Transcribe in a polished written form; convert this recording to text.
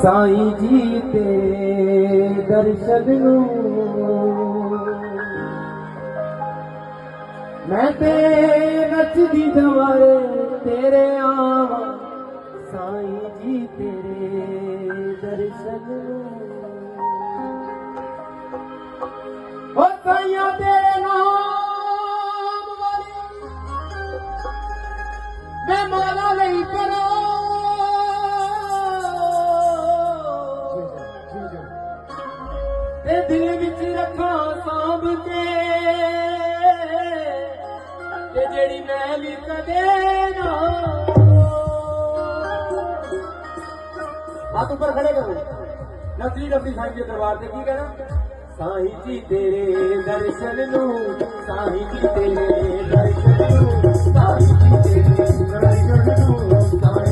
साईं जी तेरे दर्शन नू मैं ते नचदी दवारे तेरे आवा साईं जी तेरे दर्शन नू ओ साईं तेरे नाम वाली मैं माला नहीं करो ते दिल विच रखा सांभ के ते जेड़ी मैल कदे ना हाथ ऊपर खड़े करो नसली नबी साईं के दरबार से की कहना साईं जी तेरे दर्शन नू साईं जी तेरे दर्शन नू साईं जी तेरे दर्शन नू